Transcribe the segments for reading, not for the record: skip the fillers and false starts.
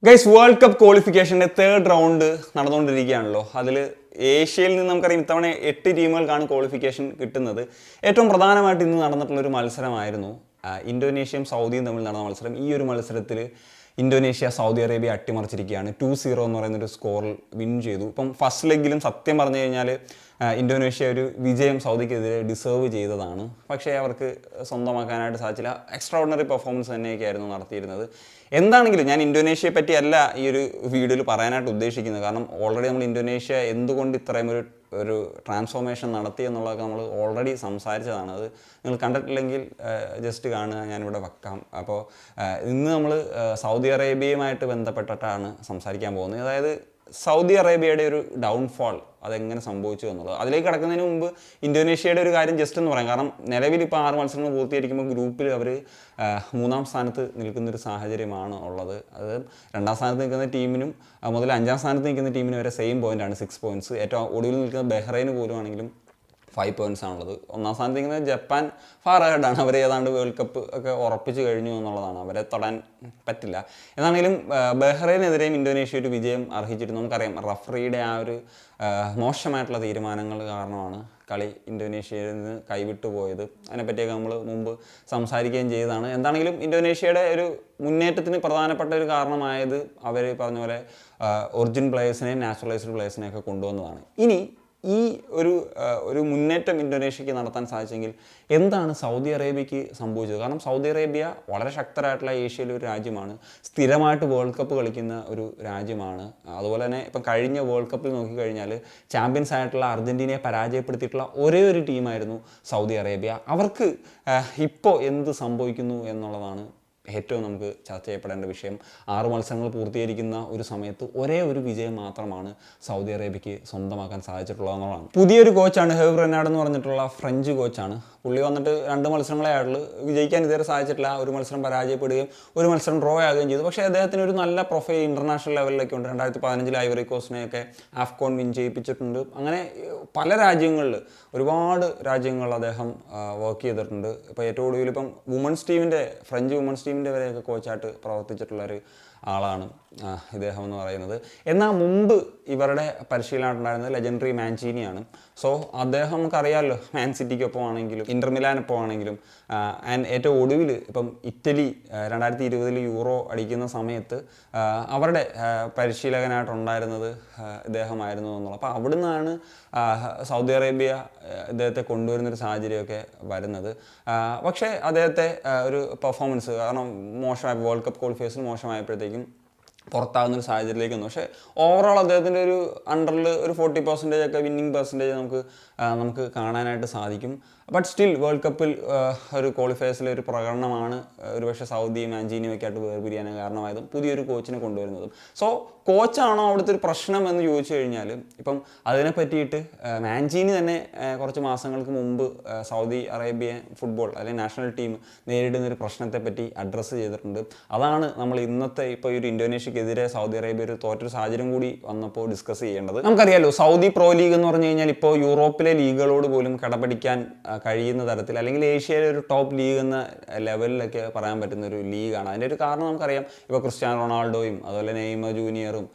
Guys world cup ക്വാളിഫിക്കേഷൻ്റെ third round നടന്നുകൊണ്ടിരിക്കുകയാണല്ലോ. അതിൽ ഏഷ്യയിൽ നിന്ന് നമുക്കറിയാം ഇത്തവണ 8 ടീമുകൾക്കാണ് ക്വാളിഫിക്കേഷൻ കിട്ടുന്നത്. ഏറ്റവും പ്രധാനമായിട്ട് ഇന്ന് നടന്നിട്ടുള്ളൊരു മത്സരമായിരുന്നു ഇന്തോനേഷ്യയും സൗദിയും തമ്മിൽ നടന്ന മത്സരം. ഈ ഒരു മത്സരത്തിൽ ഇന്തോനേഷ്യ സൗദി അറേബ്യ അട്ടിമറിച്ചിരിക്കുകയാണ്. 2-0 എന്ന് പറയുന്നൊരു സ്കോറിൽ വിൻ ചെയ്തു. ഇപ്പം ഫസ്റ്റ് ലെഗിലും സത്യം പറഞ്ഞു കഴിഞ്ഞാൽ ഇന്തോനേഷ്യ ഒരു വിജയം സൗദിക്കെതിരെ ഡിസേർവ് ചെയ്തതാണ്. പക്ഷേ അവർക്ക് സ്വന്തമാക്കാനായിട്ട് സാധിച്ചില്ല. എക്സ്ട്രാ ഓർഡിനറി പെർഫോമൻസ് തന്നെയൊക്കെയായിരുന്നു നടത്തിയിരുന്നത്. എന്താണെങ്കിലും ഞാൻ ഇന്തോനേഷ്യയെ പറ്റിയല്ല ഈ ഒരു വീഡിയോയിൽ പറയാനായിട്ട് ഉദ്ദേശിക്കുന്നത്. കാരണം ഓൾറെഡി നമ്മൾ ഇന്തോനേഷ്യ എന്തുകൊണ്ട് ഇത്രയും ഒരു ട്രാൻസ്ഫോർമേഷൻ നടത്തി എന്നുള്ളതൊക്കെ നമ്മൾ ഓൾറെഡി സംസാരിച്ചതാണ്. അത് നിങ്ങൾ കണ്ടിട്ടില്ലെങ്കിൽ ജസ്റ്റ് കാണുക, ഞാനിവിടെ വെക്കാം. അപ്പോൾ ഇന്ന് നമ്മൾ സൗദി അറേബ്യയുമായിട്ട് ബന്ധപ്പെട്ടിട്ടാണ് സംസാരിക്കാൻ പോകുന്നത്. അതായത് സൗദി അറേബ്യയുടെ ഒരു ഡൗൺഫോൾ അതെങ്ങനെ സംഭവിച്ചു എന്നുള്ളത്. അതിലേക്ക് കടക്കുന്നതിന് മുമ്പ് ഇന്തോനേഷ്യയുടെ ഒരു കാര്യം ജസ്റ്റ് എന്ന് പറയാം. കാരണം നിലവിൽ ഇപ്പോൾ 6 മത്സരങ്ങൾ പൂർത്തീകരിക്കുമ്പോൾ ഗ്രൂപ്പിൽ അവർ 3-ാം സ്ഥാനത്ത് നിൽക്കുന്നൊരു സാഹചര്യമാണ് ഉള്ളത്. അത് 2-ാം സ്ഥാനത്ത് നിൽക്കുന്ന ടീമിനും മുതൽ 5-ാം സ്ഥാനത്ത് നിൽക്കുന്ന ടീമിനും വരെ സെയിം പോയിൻ്റാണ്, 6 പോയിൻറ്റ്സ്. ഏറ്റവും ഒടുവിൽ നിൽക്കുന്ന ബഹ്റൈന് പോലും ആണെങ്കിലും 5 പോയിൻറ്റ്സ് ആണുള്ളത്. 1-ാം സ്ഥാനത്ത് നിൽക്കുന്ന ജപ്പാൻ ഫാർ അഹെഡാണ്. അവർ ഏതാണ്ട് വേൾഡ് കപ്പ് ഒക്കെ ഉറപ്പിച്ച് കഴിഞ്ഞു എന്നുള്ളതാണ്. അവരെ തൊടാൻ പറ്റില്ല. എന്നാണെങ്കിലും ബഹ്റൈനെതിരെയും ഇന്തോനേഷ്യ ഒരു വിജയം അർഹിച്ചിരുന്നു. നമുക്കറിയാം റഫറിയുടെ ആ ഒരു മോശമായിട്ടുള്ള തീരുമാനങ്ങൾ കാരണമാണ് കളി ഇന്തോനേഷ്യയിൽ നിന്ന് കൈവിട്ടു പോയത്. അതിനെപ്പറ്റിയൊക്കെ നമ്മൾ മുമ്പ് സംസാരിക്കുകയും ചെയ്തതാണ്. എന്താണെങ്കിലും ഇന്തോനേഷ്യയുടെ ഒരു മുന്നേറ്റത്തിന് പ്രധാനപ്പെട്ട ഒരു കാരണമായത് അവർ പറഞ്ഞ പോലെ ഒറിജിൻ പ്ലേയേഴ്സിനെയും നാച്ചുറലൈസ്ഡ് പ്ലേയേഴ്സിനെയൊക്കെ കൊണ്ടുവന്നതാണ്. ഇനി ഈ ഒരു മുന്നേറ്റം ഇന്തോനേഷ്യക്ക് നടത്താൻ സാധിച്ചെങ്കിൽ എന്താണ് സൗദി അറേബ്യക്ക് സംഭവിച്ചത്? കാരണം സൗദി അറേബ്യ വളരെ ശക്തരായിട്ടുള്ള ഏഷ്യയിലെ ഒരു രാജ്യമാണ്. സ്ഥിരമായിട്ട് വേൾഡ് കപ്പ് കളിക്കുന്ന ഒരു രാജ്യമാണ്. അതുപോലെ തന്നെ ഇപ്പം കഴിഞ്ഞ വേൾഡ് കപ്പിൽ നോക്കിക്കഴിഞ്ഞാൽ ചാമ്പ്യൻസ് ആയിട്ടുള്ള അർജൻറ്റീനയെ പരാജയപ്പെടുത്തിയിട്ടുള്ള ഒരേ ഒരു ടീമായിരുന്നു സൗദി അറേബ്യ. അവർക്ക് ഇപ്പോൾ എന്ത് സംഭവിക്കുന്നു എന്നുള്ളതാണ് ഏറ്റവും നമുക്ക് ചർച്ച ചെയ്യപ്പെടേണ്ട വിഷയം. 6 മത്സരങ്ങൾ പൂർത്തീകരിക്കുന്ന ഒരു സമയത്ത് ഒരേ ഒരു വിജയം മാത്രമാണ് സൗദി അറേബ്യക്ക് സ്വന്തമാക്കാൻ സാധിച്ചിട്ടുള്ളത് എന്നുള്ളതാണ്. പുതിയൊരു കോച്ചാണ് ഹെർവ് റെനാർഡ് എന്ന് പറഞ്ഞിട്ടുള്ള ഫ്രഞ്ച് കോച്ചാണ്. പുള്ളി വന്നിട്ട് 2 മത്സരങ്ങളെ ആയിട്ടുള്ളൂ. വിജയിക്കാൻ ഇതുവരെ സാധിച്ചിട്ടില്ല. ഒരു മത്സരം പരാജയപ്പെടുകയും ഒരു മത്സരം ഡ്രോ ആകുകയും ചെയ്തു. പക്ഷേ അദ്ദേഹത്തിന് ഒരു നല്ല പ്രൊഫൈൽ ഇൻ്റർനാഷണൽ ലെവലിലൊക്കെ ഉണ്ട്. 2015 ഐവറി കോസ്റ്റിനെയൊക്കെ ആഫ്കോൺ വിൻ ചെയ്യിപ്പിച്ചിട്ടുണ്ട്. അങ്ങനെ പല രാജ്യങ്ങളിൽ ഒരുപാട് രാജ്യങ്ങളിൽ അദ്ദേഹം വർക്ക് ചെയ്തിട്ടുണ്ട്. ഇപ്പോൾ ഏറ്റവും ഒടുവിൽ ഇപ്പം ഫ്രഞ്ച് വുമൻസ് ടീമിൻ്റെ വരെയൊക്കെ കോച്ചായിട്ട് പ്രവർത്തിച്ചിട്ടുള്ളൊരു ആളാണ് ഇദ്ദേഹം എന്ന് പറയുന്നത്. എന്നാൽ മുമ്പ് ഇവരുടെ പരിശീലനമായിട്ടുണ്ടായിരുന്നത് ലെജൻഡറി മാഞ്ചീനിയാണ്. സോ അദ്ദേഹം നമുക്കറിയാമല്ലോ, മാൻ സിറ്റിക്കൊപ്പം ആണെങ്കിലും ഇന്റർ മിലാനൊപ്പം ആണെങ്കിലും ആൻഡ് ഏറ്റവും ഒടുവിൽ ഇപ്പം ഇറ്റലി 2020 യൂറോ അടിക്കുന്ന സമയത്ത് അവരുടെ പരിശീലകനായിട്ടുണ്ടായിരുന്നത് ഇദ്ദേഹമായിരുന്നു എന്നുള്ളത്. അപ്പോൾ അവിടെ നിന്നാണ് സൗദി അറേബ്യ ഇദ്ദേഹത്തെ കൊണ്ടുവരുന്നൊരു സാഹചര്യമൊക്കെ വരുന്നത്. പക്ഷേ അദ്ദേഹത്തെ ഒരു പെർഫോമൻസ് കാരണം മോശമായ വേൾഡ് കപ്പ് ക്വാളിഫയേഴ്സിൽ മോശമായപ്പോഴത്തേക്കും പുറത്താകുന്നൊരു സാഹചര്യത്തിലേക്ക് വന്നു. പക്ഷേ ഓവറോൾ അദ്ദേഹത്തിൻ്റെ ഒരു അണ്ടറിൽ ഒരു 40% ഒക്കെ വിന്നിങ് പെർസെൻറ്റേജ് നമുക്ക് കാണാനായിട്ട് സാധിക്കും. ബട്ട് സ്റ്റിൽ വേൾഡ് കപ്പിൽ ഒരു ക്വാളിഫയേഴ്സിലെ ഒരു പ്രകടനമാണ് ഒരുപക്ഷെ സൗദിയും മാഞ്ചീനിയും ഒക്കെ ആയിട്ട് വേർപിരിയാൻ കാരണമായതും പുതിയൊരു കോച്ചിനെ കൊണ്ടുവരുന്നതും. സോ കോച്ചാണോ അവിടുത്തെ ഒരു പ്രശ്നം എന്ന് ചോദിച്ചു കഴിഞ്ഞാൽ ഇപ്പം അതിനെ പറ്റിയിട്ട് മാഞ്ചീനി തന്നെ കുറച്ച് മാസങ്ങൾക്ക് മുമ്പ് സൗദി അറേബ്യ ഫുട്ബോൾ അല്ലെങ്കിൽ നാഷണൽ ടീം നേരിടുന്ന ഒരു പ്രശ്നത്തെപ്പറ്റി അഡ്രസ്സ് ചെയ്തിട്ടുണ്ട്. അതാണ് നമ്മൾ ഇന്നത്തെ ഇപ്പോൾ ഒരു ഇന്തോനേഷ്യക്കെതിരെ സൗദി അറേബ്യ ഒരു തോറ്റൊരു സാഹചര്യം കൂടി വന്നപ്പോൾ ഡിസ്കസ് ചെയ്യേണ്ടത്. നമുക്കറിയാലോ, സൗദി പ്രോ ലീഗ് എന്ന് പറഞ്ഞു കഴിഞ്ഞാൽ ഇപ്പോൾ യൂറോപ്പിലെ ലീഗുകളോട് പോലും കിടപിടിക്കാൻ കഴിയുന്ന തരത്തിൽ അല്ലെങ്കിൽ ഏഷ്യയിലെ ഒരു ടോപ്പ് ലീഗ് എന്ന ലെവലിലൊക്കെ പറയാൻ പറ്റുന്ന ഒരു ലീഗാണ്. അതിൻ്റെ ഒരു കാരണം നമുക്കറിയാം. ഇപ്പോൾ ക്രിസ്ത്യാനോ റൊണാൾഡോയും അതുപോലെ നെയ്മർ ജൂനിയറും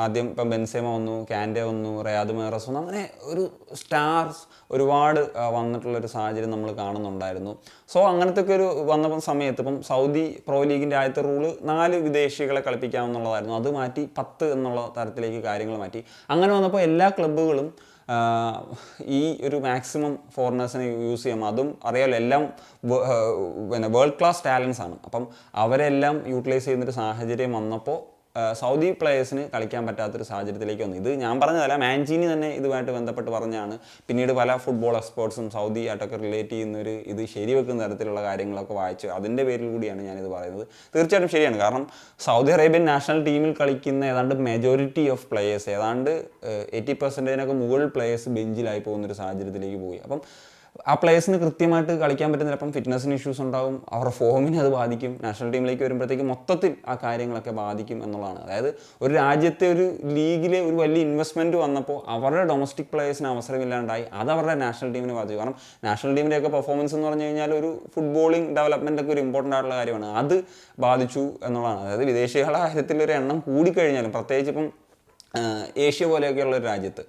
ആദ്യം ഇപ്പം ബെൻസേമ വന്നു, കാൻഡെ വന്നു, റയാദ് മെഹ്റസ് വന്നു, അങ്ങനെ ഒരു സ്റ്റാർസ് ഒരുപാട് വന്നിട്ടുള്ളൊരു സാഹചര്യം നമ്മൾ കാണുന്നുണ്ടായിരുന്നു. സോ അങ്ങനത്തെ ഒക്കെ ഒരു വന്ന സമയത്ത് ഇപ്പം സൗദി പ്രോ ലീഗിൻ്റെ ആദ്യത്തെ റൂള് 4 വിദേശികളെ കളിപ്പിക്കാമെന്നുള്ളതായിരുന്നു. അത് മാറ്റി 10 എന്നുള്ള തരത്തിലേക്ക് കാര്യങ്ങൾ മാറ്റി. അങ്ങനെ വന്നപ്പോൾ എല്ലാ ക്ലബ്ബുകളും ഈ ഒരു മാക്സിമം ഫോറിനേഴ്സിനെ യൂസ് ചെയ്യാം. അതും അറിയാമല്ലോ, എല്ലാം വേൾഡ് ക്ലാസ് ടാലൻസ് ആണ്. അപ്പം അവരെല്ലാം യൂട്ടിലൈസ് ചെയ്യുന്നൊരു സാഹചര്യം വന്നപ്പോൾ സൗദി പ്ലേയേഴ്സിന് കളിക്കാൻ പറ്റാത്തൊരു സാഹചര്യത്തിലേക്ക് വന്നു. ഇത് ഞാൻ പറഞ്ഞതല്ല, മാഞ്ചീനി തന്നെ ഇതുമായിട്ട് ബന്ധപ്പെട്ട് പറഞ്ഞാണ്. പിന്നീട് പല ഫുട്ബോൾ എക്സ്പേർട്സും സൗദി ആയിട്ടൊക്കെ റിലേറ്റ് ചെയ്യുന്നൊരു ഇത് ശരിവെക്കുന്ന തരത്തിലുള്ള കാര്യങ്ങളൊക്കെ വായിച്ചു. അതിൻ്റെ പേരിൽ കൂടിയാണ് ഞാനിത് പറയുന്നത്. തീർച്ചയായിട്ടും ശരിയാണ്. കാരണം സൗദി അറേബ്യൻ നാഷണൽ ടീമിൽ കളിക്കുന്ന ഏതാണ്ട് മെജോറിറ്റി ഓഫ് പ്ലേയേഴ്സ്, ഏതാണ്ട് 80% മുകളിൽ പ്ലേയേഴ്സ് ബെഞ്ചിലായി പോകുന്നൊരു സാഹചര്യത്തിലേക്ക് പോയി. അപ്പം ആ പ്ലേയേഴ്സിന് കൃത്യമായിട്ട് കളിക്കാൻ പറ്റുന്നില്ല. അപ്പം ഫിറ്റ്നസ്സിന് ഇഷ്യൂസ് ഉണ്ടാവും, അവരുടെ ഫോമിനെ അത് ബാധിക്കും, നാഷണൽ ടീമിലേക്ക് വരുമ്പോഴത്തേക്കും മൊത്തത്തിൽ ആ കാര്യങ്ങളൊക്കെ ബാധിക്കും എന്നുള്ളതാണ്. അതായത് ഒരു രാജ്യത്തെ ഒരു ലീഗിലെ ഒരു വലിയ ഇൻവെസ്റ്റ്മെൻറ്റ് വന്നപ്പോൾ അവരുടെ ഡൊമസ്റ്റിക് പ്ലേയേഴ്സിന് അവസരമില്ലാണ്ടായി, അത് അവരുടെ നാഷണൽ ടീമിനെ ബാധിച്ചു. കാരണം നാഷണൽ ടീമിൻ്റെയൊക്കെ പെർഫോമൻസ് എന്ന് പറഞ്ഞു കഴിഞ്ഞാൽ ഒരു ഫുട്ബോളിംഗ് ഡെവലപ്മെൻ്റ് ഒക്കെ ഒരു ഇമ്പോർട്ടൻ്റ് ആയിട്ടുള്ള കാര്യമാണ്, അത് ബാധിച്ചു എന്നുള്ളതാണ്. അതായത് വിദേശികളുടെ കാര്യത്തിൽ ഒരു എണ്ണം കൂടിക്കഴിഞ്ഞാലും, പ്രത്യേകിച്ച് ഇപ്പം ഏഷ്യ പോലെയൊക്കെയുള്ള ഒരു രാജ്യത്ത്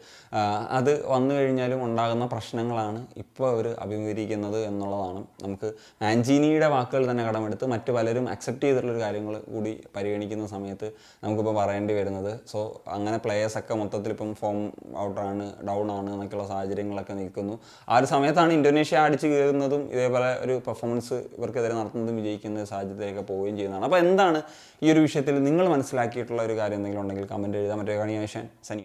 അത് വന്നു കഴിഞ്ഞാലും ഉണ്ടാകുന്ന പ്രശ്നങ്ങളാണ് ഇപ്പോൾ അവർ അഭിമുഖീകരിക്കുന്നത് എന്നുള്ളതാണ്. നമുക്ക് മാഞ്ചീനിയുടെ വാക്കുകൾ തന്നെ കടമെടുത്ത് മറ്റ് പലരും അക്സെപ്റ്റ് ചെയ്തിട്ടുള്ളൊരു കാര്യങ്ങൾ കൂടി പരിഗണിക്കുന്ന സമയത്ത് നമുക്കിപ്പോൾ പറയേണ്ടി വരുന്നത്. സോ അങ്ങനെ പ്ലേയേഴ്സൊക്കെ മൊത്തത്തിൽ ഇപ്പം ഫോം ഔട്ടാണ്, ഡൗൺ ആണ് എന്നൊക്കെയുള്ള സാഹചര്യങ്ങളൊക്കെ നിൽക്കുന്നു. ആ ഒരു സമയത്താണ് ഇന്തോനേഷ്യ അടിച്ച് കയറുന്നതും ഇതേപോലെ ഒരു പെർഫോമൻസ് ഇവർക്കെതിരെ നടത്തുന്നതും വിജയിക്കുന്ന സാഹചര്യത്തിലേക്ക് പോവുകയും ചെയ്യുന്നതാണ്. അപ്പോൾ എന്താണ് ഈ ഒരു വിഷയത്തിൽ നിങ്ങൾ മനസ്സിലാക്കിയിട്ടുള്ള ഒരു കാര്യം എന്തെങ്കിലും ഉണ്ടെങ്കിൽ കമൻറ്റ് എഴുതാൻ. മറ്റേ സനി.